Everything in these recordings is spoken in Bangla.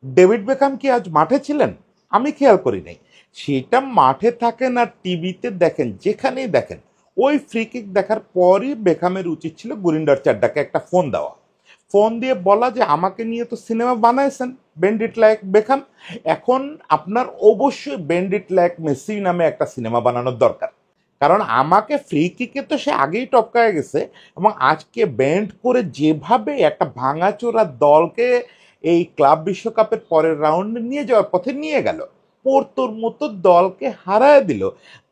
ডেভিড বেকহাম কি আজ মাঠে ছিলেন? আমি খেয়াল করি নাই। সেটা মাঠে থাকেন আর টিভিতে দেখেন, যেখানেই দেখেন, ওই ফ্রি কিক দেখার পরই বেকহামের উচিত ছিল গুরিন্ডার চাড্ডাকে একটা ফোন দেওয়া, ফোন দিয়ে বলা যে আমাকে নিয়ে তো সিনেমা বানাইছেন বেন্ড ইট লাইক বেকহাম, এখন আপনার অবশ্যই বেন্ড ইট লাইক মেসি নামে একটা সিনেমা বানানোর দরকার। কারণ আমাকে ফ্রি কিকে তো সে আগেই টপকায় গেছে, এবং আজকে ব্যান্ড করে যেভাবে একটা ভাঙাচোরা দলকে এই ক্লাব বিশ্বকাপের পরের রাউন্ডে নিয়ে যাওয়ার পথে নিয়ে গেল, পোর্তোর মতো দলকে হারায় দিল,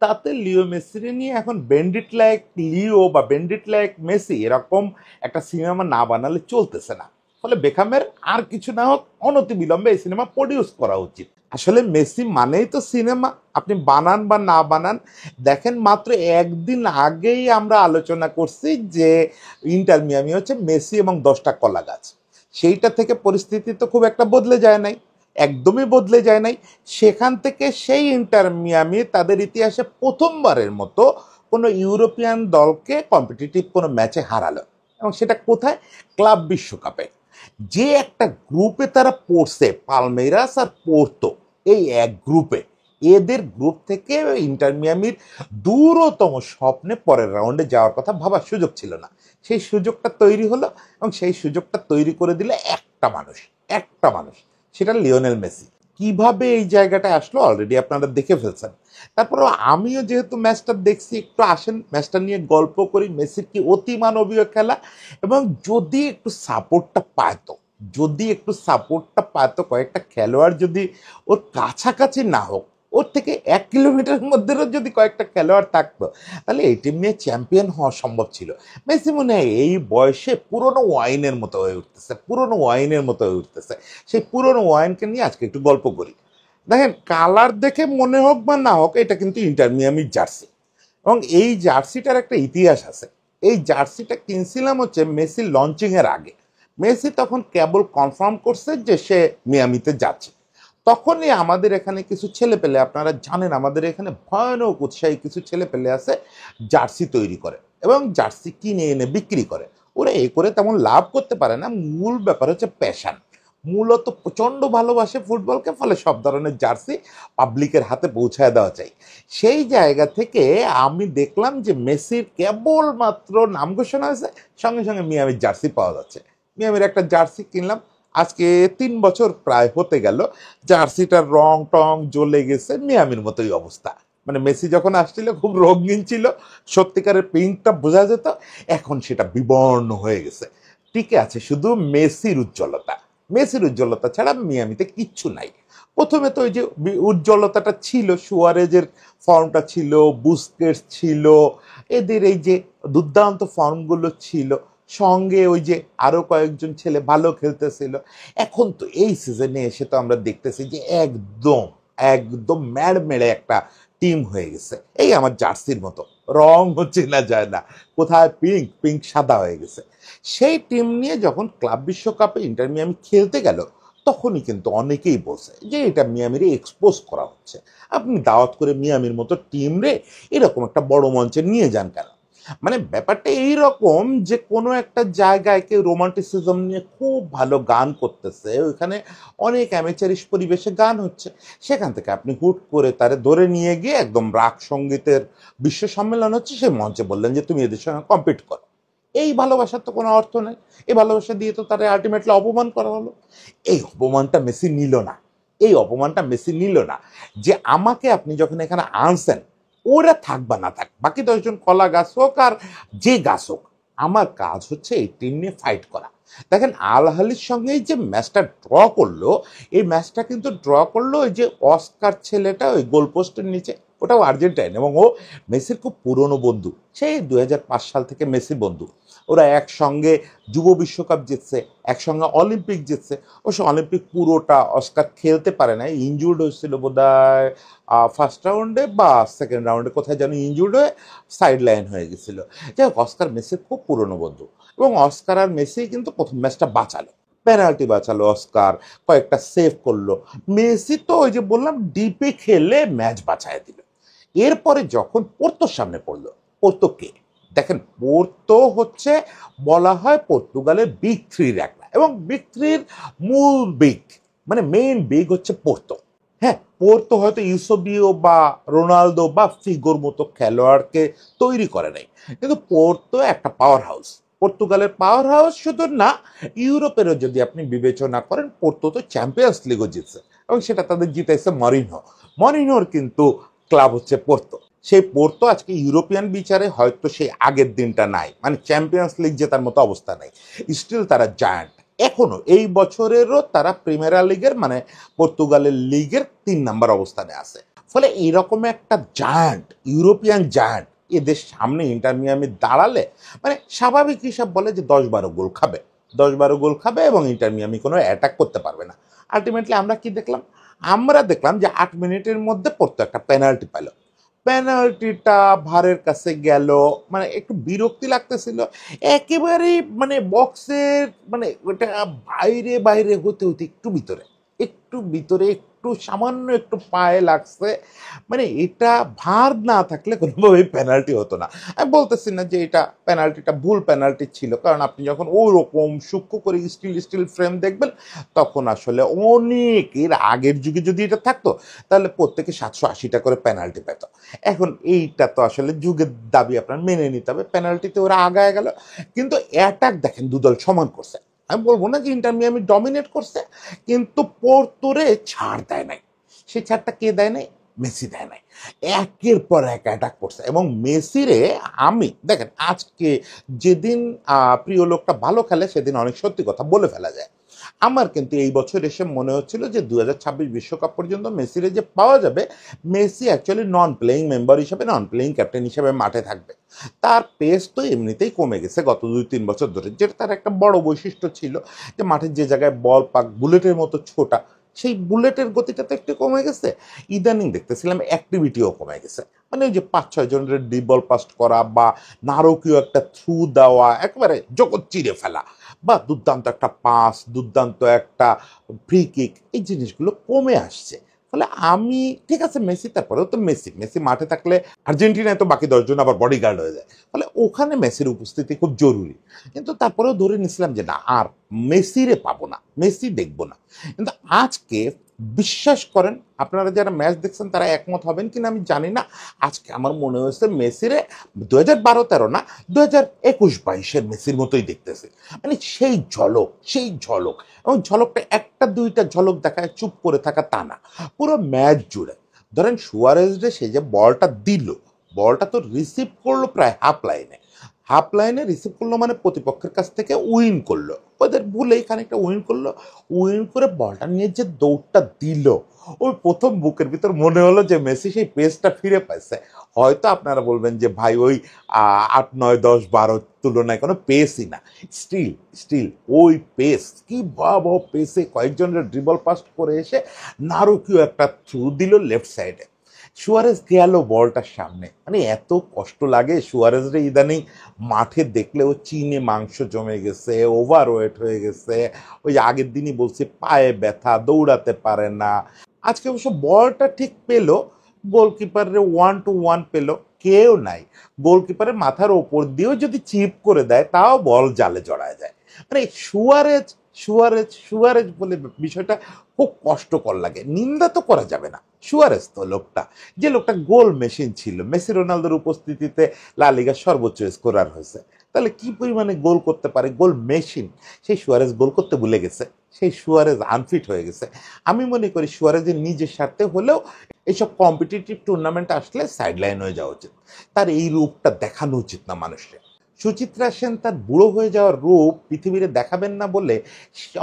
তাতে লিও মেসিরে নিয়ে এখন বেন্ডিট লাইক লিও বা বেন্ডিট লাইক মেসি এরকম একটা সিনেমা না বানালে চলতেছে না। ফলে বেকামের আর কিছু না হোক অনতিবিলম্বে এই সিনেমা প্রডিউস করা উচিত। আসলে মেসি মানেই তো সিনেমা, আপনি বানান বা না বানান। দেখেন, মাত্র একদিন আগেই আমরা আলোচনা করছি যে ইন্টার মিয়ামি হচ্ছে মেসি এবং 10টা কলা গাছ। সেইটা থেকে পরিস্থিতি তো খুব একটা বদলে যায় নাই, একদমই বদলে যায় নাই। সেখান থেকে সেই ইন্টার মিয়ামি তাদের ইতিহাসে প্রথমবারের মতো কোনো ইউরোপিয়ান দলকে কম্পিটিটিভ কোনো ম্যাচে হারালো, এবং সেটা কোথায়? ক্লাব বিশ্বকাপে। যে একটা গ্রুপে তারা পড়ছে, পালমেইরাস আর পোর্তো, এই এক গ্রুপে, এদের গ্রুপ থেকে ইন্টার মিয়ামির দূরতম স্বপ্নে পরের রাউন্ডে যাওয়ার কথা ভাবার সুযোগ ছিল না। সেই সুযোগটা তৈরি হলো, এবং সেই সুযোগটা তৈরি করে দিলে একটা মানুষ, একটা মানুষ, সেটা লিওনেল মেসি। কিভাবে এই জায়গাটায় আসলো অলরেডি আপনারা দেখে ফেলছেন। তারপরে আমিও যেহেতু ম্যাচটা দেখছি, একটু আসেন ম্যাচটা নিয়ে গল্প করি। মেসির কি অতি মানবীয় খেলা, এবং যদি একটু সাপোর্টটা পাইতো, যদি একটু সাপোর্টটা পাইতো, কয়েকটা খেলোয়াড় যদি ওর কাছাকাছি না হোক, ওর থেকে 1 কিলোমিটারের মধ্যেও যদি কয়েকটা খেলোয়াড় থাকতো, তাহলে এই টিম নিয়ে চ্যাম্পিয়ন হওয়া সম্ভব ছিল। মেসি মনে হয় এই বয়সে পুরনো ওয়াইনের মতো হয়ে উঠতেছে, পুরনো ওয়াইনের মতো হয়ে উঠতেছে। সেই পুরনো ওয়াইনকে নিয়ে আজকে একটু গল্প করি। দেখেন, কালার দেখে মনে হোক বা না হোক, এটা কিন্তু ইন্টার মিয়ামির জার্সি, এবং এই জার্সিটার একটা ইতিহাস আছে। এই জার্সিটা কিনছিলাম হচ্ছে মেসি লঞ্চিং এর আগে। মেসি তখন কেবল কনফার্ম করছে যে সে মিয়ামিতে যাচ্ছে। তখনই আমাদের এখানে কিছু ছেলে পেলে, আপনারা জানেন আমাদের এখানে ভয়ানক উৎসাহী কিছু ছেলে পেলে আছে, জার্সি তৈরি করে এবং জার্সি কিনে এনে বিক্রি করে। ওরা এ করে তেমন লাভ করতে পারে না, মূল ব্যাপার হচ্ছে প্যাশন। মূলত প্রচণ্ড ভালোবাসে ফুটবলকে, ফলে সব ধরনের জার্সি পাবলিকের হাতে পৌঁছায় দেওয়া চাই। সেই জায়গা থেকে আমি দেখলাম যে মেসির কেবলমাত্র নাম ঘোষণা হয়েছে, সঙ্গে সঙ্গে মিয়ামির জার্সি পাওয়া যাচ্ছে। মিয়ামির একটা জার্সি কিনলাম, আজকে 3 বছর প্রায় হতে গেল। জার্সিটার রং টং জ্বলে গেছে, মিয়ামির মতোই অবস্থা। মানে মেসি যখন আসছিল খুব রঙিন ছিল, সত্যিকারের পিঙ্কটা বোঝা যেত। এখন সেটা বিবর্ণ হয়ে গেছে। টিকে আছে শুধু মেসির উজ্জ্বলতা। মেসির উজ্জ্বলতা ছাড়া মিয়ামিতে কিচ্ছু নাই। প্রথমে তো ওই যে উজ্জ্বলতাটা ছিল, সুয়ারেজের ফর্মটা ছিল, বুস্কেটস ছিল, এদের এই যে দুর্দান্ত ফর্মগুলো ছিল, সঙ্গে ওই যে আরো কয়েকজন ছেলে ভালো খেলতেছিল। এখন তো এই সিজনে এসে তো আমরা দেখতেছি যে একদম একদম ম্যাড় মেরে একটা টিম হয়ে গেছে, এই আমার জার্সির মতো। রং হচ্ছে না, যায় না, কোথায় পিঙ্ক পিঙ্ক সাদা হয়ে গেছে। সেই টিম নিয়ে যখন ক্লাব বিশ্বকাপে ইন্টার মিয়ামি খেলতে গেল, তখনই কিন্তু অনেকেই বলছে যে এটা মিয়ামিরে এক্সপোজ করা হচ্ছে। আপনি দাওয়াত করে মিয়ামির মতো টিম রে এরকম একটা বড় মঞ্চে নিয়ে যান কেন? মানে ব্যাপারটা এইরকম যে কোনো একটা জায়গায় কেউ রোমান্টিসিজম নিয়ে খুব ভালো গান করতেছে, ওইখানে অনেক অ্যামেচারিশ পরিবেশে গান হচ্ছে, সেখান থেকে আপনি হুট করে তারে ধরে নিয়ে গিয়ে একদম রাগ সঙ্গীতের বিশ্ব সম্মেলন হচ্ছে, সেই মঞ্চে বললেন যে তুমি এদের সঙ্গে কম্পিট করো। এই ভালোবাসার তো কোনো অর্থ নেই। এই ভালোবাসা দিয়ে তো তারা আলটিমেটলি অপমান করা হলো। এই অপমানটা মেসি নিল না, এই অপমানটা মেসি নিল না। যে আমাকে আপনি যখন এখানে আনছেন, ওরা থাক বা না থাক, বাকি 10জন কলা গাছ হোক আর যে গাছ হোক, আমার কাজ হচ্ছে এই টিম নিয়ে ফাইট করা। দেখেন, আল আহলির সঙ্গে এই যে ম্যাচটা ড্র করলো, এই ম্যাচটা কিন্তু ড্র করলো ওই যে অস্কার ছেলেটা ওই গোলপোস্টের নিচে, ওটাও আর্জেন্টাইন, এবং ও মেসির খুব পুরনো বন্ধু, সেই 2005 সাল থেকে মেসি বন্ধু। ওরা একসঙ্গে যুব বিশ্বকাপ জিতছে, একসঙ্গে অলিম্পিক জিতছে। অবশ্য অলিম্পিক পুরোটা অস্কার খেলতে পারে না, ইনজুর্ড হয়েছিল বোধহয় ফার্স্ট রাউন্ডে বা সেকেন্ড রাউন্ডে, কোথায় যেন ইনজুর্ড হয়ে সাইড লাইন হয়ে গেছিল। যাই হোক, অস্কার মেসির খুব পুরনো বন্ধু, এবং অস্কার আর মেসি কিন্তু প্রথম ম্যাচটা বাঁচালো, পেনাল্টি বাঁচালো অস্কার, কয়েকটা সেভ করলো। মেসি তো ওই যে বললাম ডিপে খেলে ম্যাচ বাঁচায় দিল। এরপরে যখন পোর্তোর সামনে পড়লো, পোর্তো কে? দেখেন, পোর্তো হচ্ছে বলা হয় পর্তুগালের বিগ থ্রির একটা, এবং বিগ থ্রির মূল বিগ মানে মেইন বিগ হচ্ছে পোর্তো। হ্যাঁ, পোর্তো হয়তো ইউসোবিও বা রোনালদো বা ফিগোর মতো খেলোয়াড়কে তৈরি করে নাই, কিন্তু পোর্তো একটা পাওয়ার হাউস। পর্তুগালের পাওয়ার হাউস শুধু না, ইউরোপেরও যদি আপনি বিবেচনা করেন, পোর্তো তো চ্যাম্পিয়ন্স লিগও জিতছে এবং সেটা তাদের জিতাইছে মরিনহো। মরিনহোর কিন্তু ক্লাব হচ্ছে পোর্তো। সেই পোর্তো আজকে ইউরোপিয়ান বিচারে হয়তো সেই আগের দিনটা নাই, মানে চ্যাম্পিয়ন্স লিগ জেতার মতো অবস্থা নাই, স্টিল তারা জায়ান্ট। এখনো এই বছরেরও তারা প্রিমিয়ার লিগের মানে পর্তুগালের লিগের 3 নম্বর অবস্থানে আছে। ফলে এইরকম একটা জায়ান্ট, ইউরোপিয়ান জায়ান্ট এদের সামনে ইন্টার মিয়ামি দাঁড়ালে মানে স্বাভাবিক হিসাব বলে যে 10-12 গোল খাবে, 10-12 গোল খাবে এবং ইন্টার মিয়ামি কোনো অ্যাটাক করতে পারবে না। আলটিমেটলি আমরা কি দেখলাম? আমরা দেখলাম যে 8 মিনিটের মধ্যে পড়তো একটা পেনাল্টি পেল। পেনাল্টিটা ভারের কাছে গেল, মানে একটু বিরক্তি লাগতেছিল। একেবারেই মানে বক্সের মানে ওটা বাইরে বাইরে হতে হতে একটু ভিতরে একটু সামান্য একটু পায়ে লাগছে। মানে এটা ভার না থাকলে কোনোভাবে পেনাল্টি হতো না। আমি বলতেছি না যে এটা পেনাল্টিটা ভুল পেনাল্টি ছিল, কারণ আপনি যখন ওই রকম সূক্ষ্ম করে স্টিল স্টিল ফ্রেম দেখবেন তখন আসলে অনেক এর আগের যুগে যদি এটা থাকতো তাহলে প্রত্যেকে 780টা করে পেনাল্টি পেত। এখন এইটা তো আসলে যুগের দাবি আপনার মেনে নিতে হবে। পেনাল্টিতে ওরা আগায় গেল, কিন্তু অ্যাটাক দেখেন দুদল সমান করছে। আমি বলবো না যে ইন্টার মিয়ামি ডমিনেট করছে, কিন্তু পোর্তোরে ছাড় দেয় নাই। সেই ছাড়টা কে দেয় নাই? মেসি দেয় নাই। একের পর এক অ্যাটাক করছে এবং মেসিরে আমি দেখেন আজকে যেদিন প্রিয় লোকটা ভালো খেলে সেদিন অনেক সত্যি কথা বলে ফেলা যায়। আমার কিন্তু এই বছর এসে মনে হচ্ছিল যে 2026 বিশ্বকাপ পর্যন্ত মেসিরে যে পাওয়া যাবে, মেসি অ্যাকচুয়ালি নন প্লেয়িং মেম্বার হিসেবে, নন প্লেয়িং ক্যাপ্টেন হিসেবে মাঠে থাকবে। তার পেস তো এমনিতেই কমে গেছে গত 2-3 বছর ধরে, যেটা তার একটা বড় বৈশিষ্ট্য ছিল, যে মাঠের যে জায়গায় বল পাক বুলেটের মতো ছোটা, সেই বুলেটের গতিটা তো একটু কমে গেছে। ইদানিং দেখতেছিলাম অ্যাক্টিভিটিও কমে গেছে, মানে ওই যে 5-6 জনের ডিপ বল পাস করা বা নারকীয় একটা থ্রু দেওয়া, একেবারে জগৎ চিরে ফেলা, বা দুর্দান্ত একটা পাস, দুর্দান্ত একটা ফ্রি কিক, এই জিনিসগুলো কমে আসছে। ফলে আমি ঠিক আছে মেসি, তারপরেও তো মেসি মেসি মাঠে থাকলে আর্জেন্টিনায় তো বাকি 10 জন আবার বডিগার্ড হয়ে যায়, ফলে ওখানে মেসির উপস্থিতি খুব জরুরি। কিন্তু তারপরেও ধরে নিছিলাম যে না, আর মেসিরে পাবো না, মেসি দেখবো না। কিন্তু আজকে বিশ্বাস করেন, আপনারা যারা ম্যাচ দেখছেন তারা একমত হবেন কিনা আমি জানি না, আজকে আমার মনে হয়েছে মেসিরে 2012-13 না, 2021-22-এর মেসির মতোই দেখতেছে। মানে সেই ঝলক এবং ঝলকটা একটা দুইটা ঝলক দেখায় চুপ করে থাকা তা না, পুরো ম্যাচ জুড়ে। ধরেন সুয়ারেজ রে সে যে বলটা দিল, বলটা তো রিসিভ করলো প্রায় হাফ লাইনে রিসিভ করলো, মানে প্রতিপক্ষের কাছ থেকে উইন করলো, ওদের ভুলেই খানিকটা উইন করলো। উইন করে বলটা নিয়ে যে দৌড়টা দিল, ওই প্রথম বুকের ভিতর মনে হলো যে মেসি সেই পেসটা ফিরে পাইছে। হয়তো আপনারা বলবেন যে ভাই ওই 8, 9, 10, 12 তুলনায় কোনো পেসই না, স্টিল স্টিল ওই পেস, কি ভয়াবহ পেসে কয়েকজনের ড্রিবল পাস করে এসে নারকীয় একটা থ্রু দিল লেফট সাইডে। সুয়ারেজ গেল বলটার সামনে, মানে এত কষ্ট লাগে সুয়ারেজ রে ইদানিং মাঠে দেখলে। ও চিনে মাংস জমে গেছে, ওভারওয়েট হয়ে গেছে, ওই আগের দিনই বলছি পায়ে ব্যথা, দৌড়াতে পারে না। আজকে অবশ্য বলটা ঠিক পেলো, গোলকিপারের 1-1 পেলো, কেউ নাই। গোলকিপারের মাথার ওপর দিয়েও যদি চিপ করে দেয় তাও বল জালে জড়ায় যায়। মানে সুয়ারেজ সুয়ারেজ সুয়ারেজ বলে বিষয়টা খুব কষ্টকর লাগে। নিন্দা তো করা যাবে না, সুয়ারেজ তো লোকটা, যে লোকটা গোল মেশিন ছিল, মেসি রোনালদোর উপস্থিতিতে লা লিগার সর্বোচ্চ স্কোরার হয়েছে, তাহলে কি পরিমাণে গোল করতে পারে, গোল মেশিন। সেই সুয়ারেজ গোল করতে ভুলে গেছে, সেই সুয়ারেজ আনফিট হয়ে গেছে। আমি মনে করি সুয়ারেজের নিজের স্বার্থে হলেও এইসব কম্পিটিটিভ টুর্নামেন্ট আসলে সাইডলাইন হয়ে যাওয়া উচিত, তার এই রূপটা দেখানো উচিত না মানুষকে। সুচিত্রা সেন তার বুড়ো হয়ে যাওয়ার রূপ পৃথিবীতে দেখাবেন না বলে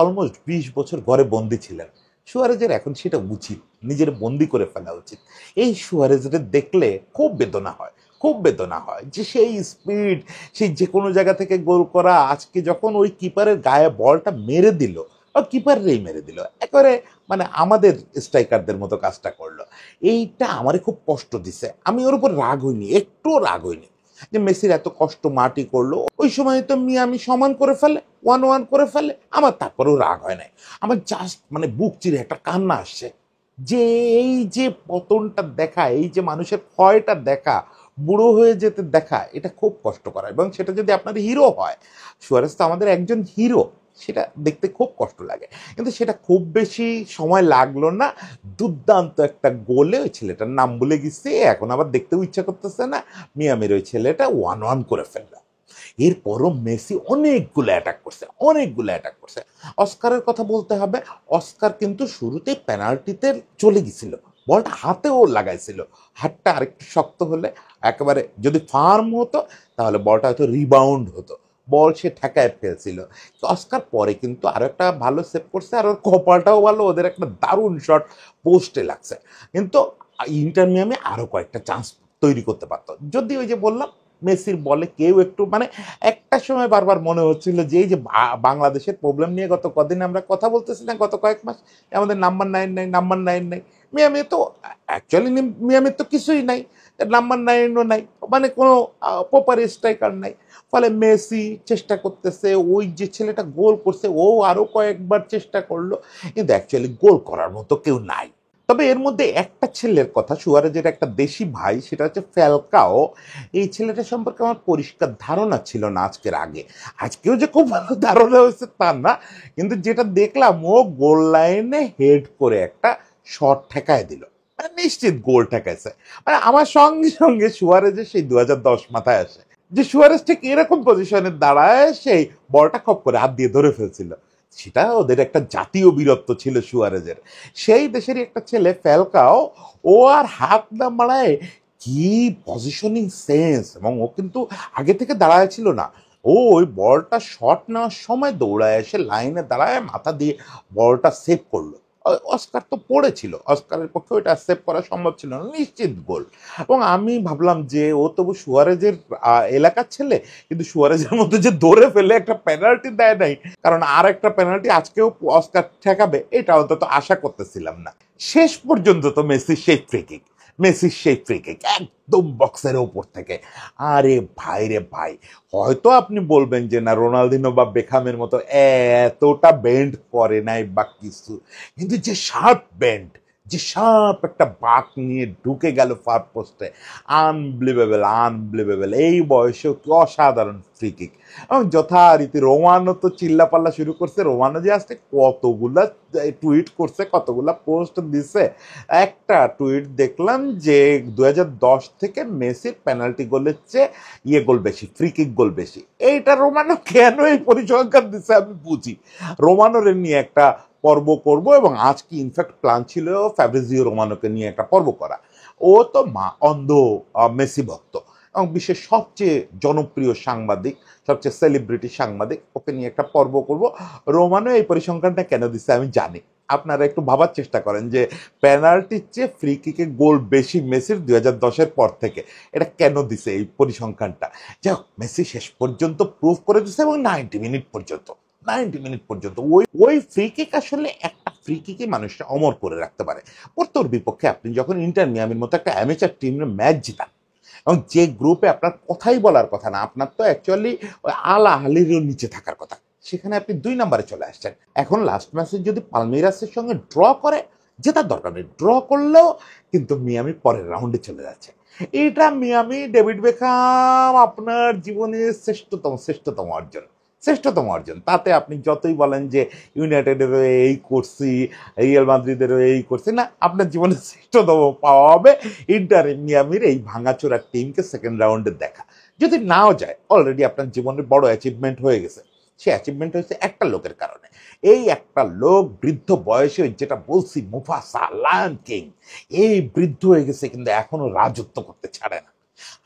অলমোস্ট 20 বছর ঘরে বন্দি ছিলেন। সুয়ারেজের এখন সেটা উচিত, নিজের বন্দি করে ফেলা উচিত। এই সুয়ারেজের দেখলে খুব বেদনা হয়, খুব বেদনা হয় যে সেই স্পিড, সেই যে কোনো জায়গা থেকে গোল করা। আজকে যখন ওই কিপারের গায়ে বলটা মেরে দিল, ও কিপাররেই মেরে দিল একেবারে, মানে আমাদের স্ট্রাইকারদের মতো কাজটা করলো। এইটা আমারে খুব কষ্ট দিছে। আমি ওর উপর রাগ হইনি, একটুও রাগ হইনি যে মেসির এত কষ্ট মাটি করলো। ওই সময় তো আমি সমান করে ফেলে, 1-1 করে ফেলে, আমার তারপরেও রাগ হয় নাই। আমার জাস্ট মানে বুক চিরে একটা কান্না আসছে যে এই যে পতনটা দেখা, এই যে মানুষের ক্ষয়টা দেখা, বুড়ো হয়ে যেতে দেখা, এটা খুব কষ্ট করা। এবং সেটা যদি আপনার হিরো হয়, সুয়ারেজ তো আমাদের একজন হিরো, সেটা দেখতে খুব কষ্ট লাগে। কিন্তু সেটা খুব বেশি সময় লাগলো না, দুর্দান্ত একটা গোলে ওই ছেলেটার নাম ভুলে গেছি, এখন আবার দেখতেও ইচ্ছা করতেছে না, মিয়ামির ওই ছেলেটা 1-1 করে ফেললো। এরপরও মেসি অনেকগুলো অ্যাটাক করছে। অস্কারের কথা বলতে হবে, অস্কার কিন্তু শুরুতেই পেনাল্টিতে চলে গেছিল, বলটা হাতেও লাগাইছিল, হাতটা আরেকটু শক্ত হলে একেবারে যদি ফার্ম হতো তাহলে বলটা হয়তো রিবাউন্ড হতো, বল সে ঠেকায় ফেলছিল। অস্কার পরে কিন্তু আরো একটা ভালো সেভ করছে, আর ওর কপালটাও ভালো, ওদের একটা দারুণ শট পোস্টে লাগছে। কিন্তু ইন্টার মিয়ামি আরো কয়েকটা চান্স তৈরি করতে পারতো, যদি ওই যে বললাম মেসির বলে কেউ একটু মানে একটা সময় বারবার মনে হচ্ছিল যে এই যে বাংলাদেশের প্রবলেম নিয়ে গত কদিন আমরা কথা বলতেছি না, গত কয়েক মাস, আমাদের নাম্বার 9 নাই। মিয়ামি তো অ্যাকচুয়ালি মিয়ামির তো কিছুই নাই, নাম্বার 9ও নাই, মানে কোনো প্রপার স্ট্রাইকার নাই। ফলে মেসি চেষ্টা করতেছে, ওই যে ছেলেটা গোল করছে ও আরো কয়েকবার চেষ্টা করলো, কিন্তু অ্যাকচুয়ালি গোল করার মতো কেউ নাই। তবে এর মধ্যে একটা ছেলের কথা, সুয়ারেজের একটা দেশি ভাই, সেটা হচ্ছে ফ্যালকাও। এই ছেলেটা সম্পর্কে আমার পরিষ্কার ধারণা ছিল না আজকের আগে, আজকেও যে খুব ভালো ধারণা হয়েছে তা না, কিন্তু যেটা দেখলাম ও গোল লাইনে হেড করে একটা শট ঠেকায় দিল, মানে নিশ্চিত গোল ঠেকাইছে। মানে আমার সঙ্গে সঙ্গে সুয়ারেজের সেই 2010 মাথায় আসে, যে সুয়ারেজ ঠিক এরকম পজিশনে দাঁড়ায় সেই বলটা খপ করে হাত দিয়ে ধরে ফেলছিল। সেটা ওদের একটা জাতীয় বীরত্ব ছিল সুয়ারেজের। সেই দেশেরই একটা ছেলে ফ্যালকাও, ও আর হাত না বাড়ায়, কি পজিশনিং সেন্স, এবং ও কিন্তু আগে থেকে দাঁড়ায় ছিল না, ও ওই বলটা শট নেওয়ার সময় দৌড়ায় এসে লাইনে দাঁড়ায় মাথা দিয়ে বলটা সেভ করলো। অস্কার তো পড়েছিল, অস্কারের পক্ষে ওইটা সেভ করা সম্ভব ছিল না, নিশ্চিত গোল। এবং আমি ভাবলাম যে ও তবু সুয়ারেজের এলাকার ছেলে, কিন্তু সুয়ারেজের মধ্যে যে ধরে ফেলে একটা পেনাল্টি দেয় নাই, কারণ আর একটা পেনাল্টি আজকেও অস্কার ঠেকাবে এটা অন্তত আশা করতেছিলাম না। শেষ পর্যন্ত তো মেসির সেই ফ্রি কিক একদম বক্সের ওপর থেকে, আরে ভাই রে ভাই, হয়তো আপনি বলবেন যে না রোনালদিনো বা বেখামের মতো এতটা বেন্ড করে নাই বা কিছু, কিন্তু যে শার্প একটা বাঁক নিয়ে ঢুকে গেল ফার পোস্টে, আনবিলিভেবল, এই বয়সেও কি অসাধারণ ফ্রি কিক। এবং যথারীতি রোমানো তো চিল্লাপাল্লা শুরু করছে, রোমানো যে আজকে কতগুলা টুইট করছে, কতগুলা পোস্ট দিছে। একটা টুইট দেখলাম যে 2010 থেকে মেসির পেনাল্টি গোলের চেয়ে গোল বেশি, ফ্রি কিক গোল বেশি। এইটা রোমানো কেন এই পরিসংখ্যান দিচ্ছে আমি বুঝি। রোমানোর নিয়ে একটা পর্ব করব, এবং আজকে ইনফ্যাক্ট প্ল্যান ছিল ফ্যাব্রিজিও রোমানোকে নিয়ে একটা পর্ব করা। ও তো অন্ধ মেসি ভক্ত, এবং বিশ্বের সবচেয়ে জনপ্রিয় সাংবাদিক, সবচেয়ে সেলিব্রিটি সাংবাদিক, ওকে নিয়ে একটা পর্ব করব। রোমানো এই পরিসংখ্যানটা কেন দিচ্ছে আমি জানি, আপনারা একটু ভাবার চেষ্টা করেন যে পেনাল্টির চেয়ে ফ্রি কিকে গোল বেশি মেসির 2010-এর পর থেকে, এটা কেন দিছে এই পরিসংখ্যানটা। যাই হোক, মেসি শেষ পর্যন্ত প্রুভ করে দিচ্ছে, এবং 90 মিনিট পর্যন্ত ওই ওই ফ্রি কিক, আসলে একটা ফ্রি কিকই মানুষটা অমর করে রাখতে পারে। পোর্তোর বিপক্ষে আপনি যখন ইন্টার মিয়ামির মতো একটা অ্যামেচার টিমের ম্যাচ জিতান, এবং যে গ্রুপে আপনার কথাই বলার কথা না, আপনার তো অ্যাকচুয়ালি ওই আল আহলিরও নিচে থাকার কথা, সেখানে আপনি 2 নম্বরে চলে আসছেন। এখন লাস্ট ম্যাচে যদি পালমেইরাসের সঙ্গে ড্র করে, জেতার দরকার নেই, ড্র করলেও কিন্তু মিয়ামি পরের রাউন্ডে চলে যাচ্ছে। এটা মিয়ামি, ডেভিড বেকহাম আপনার জীবনের শ্রেষ্ঠতম অর্জন। তাতে আপনি যতই বলেন যে ইউনাইটেডেরও এই করছি, রিয়াল মাদ্রিদেরও এই করছি, না, আপনার জীবনের শ্রেষ্ঠতম পাওয়া হবে ইন্টার মিয়ামির এই ভাঙাচোরা টিমকে সেকেন্ড রাউন্ডে দেখা। যদি নাও যায়, অলরেডি আপনার জীবনের বড় অ্যাচিভমেন্ট হয়ে গেছে। সে অ্যাচিভমেন্ট হয়েছে একটা লোকের কারণে। এই একটা লোক বৃদ্ধ বয়সে, যেটা বলছি মুফাসা লায়ন কিং, এই বৃদ্ধ হয়ে গেছে কিন্তু এখনো রাজত্ব করতে ছাড়ে না।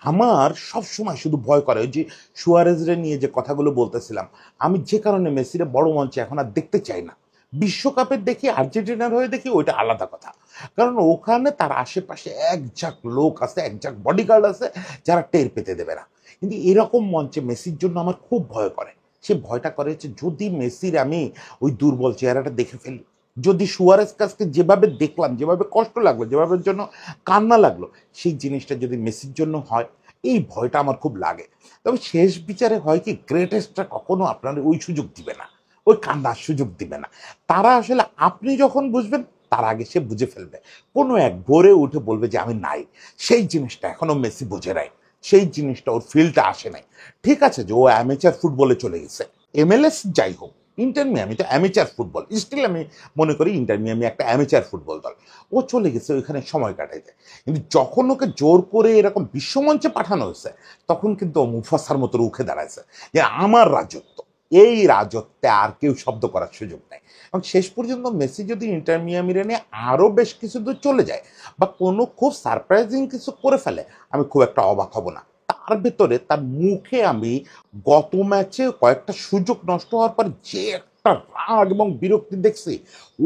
আমার সব সময় শুধু ভয় করে, ওই যে সুয়ারেজরে নিয়ে যে কথাগুলো বলতেছিলাম, আমি যে কারণে মেসিরে বড় মঞ্চে এখন আর দেখতে চাই না। বিশ্বকাপের দেখি, আর্জেন্টিনার হয়ে দেখি, ওইটা আলাদা কথা, কারণ ওখানে তার আশেপাশে একঝাক লোক আছে, একঝাক বডিগার্ড আছে, যারা টের পেতে দেবে না। কিন্তু এরকম মঞ্চে মেসির জন্য আমার খুব ভয় করে। সে ভয়টা করে হচ্ছে, যদি মেসির আমি ওই দুর্বল চেহারাটা দেখে ফেলি, যদি সুয়ারেজ কাছকে যেভাবে দেখলাম, যেভাবে কষ্ট লাগলো, যেভাবে জন্য কান্না লাগলো, সেই জিনিসটা যদি মেসির জন্য হয়, এই ভয়টা আমার খুব লাগে। তবে শেষ বিচারে হয় কি, গ্রেটেস্টরা কখনো আপনার ওই সুযোগ দিবে না, ওই কান্নার সুযোগ দিবে না। তারা আসলে আপনি যখন বুঝবেন তার আগে সে বুঝে ফেলবে, কোনো এক ভোরে উঠে বলবে যে আমি নাই। সেই জিনিসটা এখনো মেসি বোঝে নাই, সেই জিনিসটা ওর ফিল্ডটা আসে নাই। ঠিক আছে যে ও অ্যামেচার ফুটবলে চলে গেছে, MLS যাই হোক, ইন্টার মিয়ামি তো অ্যামেচার ফুটবল, স্টিল আমি মনে করি ইন্টার মিয়ামি একটা অ্যামেচার ফুটবল দল। ও চলে গেছে ওইখানে সময় কাটাইতে, কিন্তু যখন ওকে জোর করে এরকম বিশ্বমঞ্চে পাঠানো হয়েছে তখন কিন্তু ও মুফাসার মতো রুখে দাঁড়াইছে যে আমার রাজত্ব, এই রাজত্বে আর কেউ শব্দ করার সুযোগ নেই। এবং শেষ পর্যন্ত মেসি যদি ইন্টার মিয়ামিরে নিয়ে আরও বেশ কিছু দূর চলে যায় বা কোনো খুব সারপ্রাইজিং কিছু করে ফেলে, আমি খুব একটা অবাক হব না। তার ভেতরে তার মুখে আমি গত ম্যাচে কয়েকটা সুযোগ নষ্ট হওয়ার পর যে একটা রাগ এবং বিরক্তি দেখছি,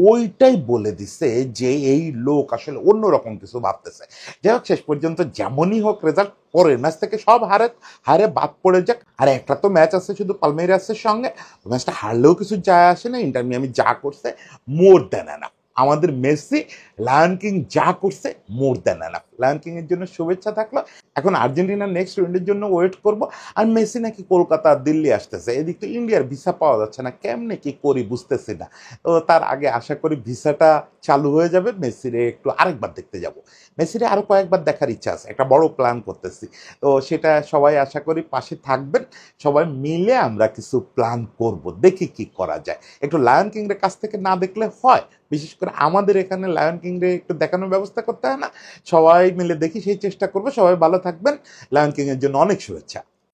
ওইটাই বলে দিছে যে এই লোক আসলে অন্যরকম কিছু ভাবতেছে। যাই হোক, শেষ পর্যন্ত যেমনই হোক রেজাল্ট, পরের ম্যাচ থেকে সব হারে হারে বাদ পড়ে যাক। আর একটা তো ম্যাচ আছে শুধু পালমেইরাসের সঙ্গে, ম্যাচটা হারলেও কিছু যায় আসে না। ইন্টার মিয়ামি যা করছে মোর দেন এনাফ। আমাদের মেসি লায়ন কিং যা করছে মোর দেন এনাফ। লায়ন কিং এর জন্য শুভেচ্ছা থাকলো। এখন আর্জেন্টিনার নেক্সট রাউন্ডের জন্য ওয়েট করব। আর মেসি নাকি কলকাতা দিল্লি আসতেছে, এদিক তো ইন্ডিয়ার ভিসা পাওয়া যাচ্ছে না, কেমনে কি করি বুঝতেছি না। তো তার আগে আশা করি ভিসাটা চালু হয়ে যাবে, মেসিরে একটু আরেকবার দেখতে যাব। মেসিরে আরো কয়েকবার দেখার ইচ্ছা আছে, একটা বড় প্ল্যান করতেছি। তো সেটা সবাই আশা করি পাশে থাকবেন, সবাই মিলে আমরা কিছু প্ল্যান করব, দেখি কি করা যায়। একটু লায়ন কিংয়ের কাছ থেকে না দেখলে হয়, বিশেষ করে আমাদের এখানে লায়ন কিংরে একটু দেখানোর ব্যবস্থা করতে হয় না। সবাই মিলে দেখি, সেই চেষ্টা করবো। সবাই ভালো থাকবেন। লায়ন কিং এর জন্য অনেক শুভেচ্ছা।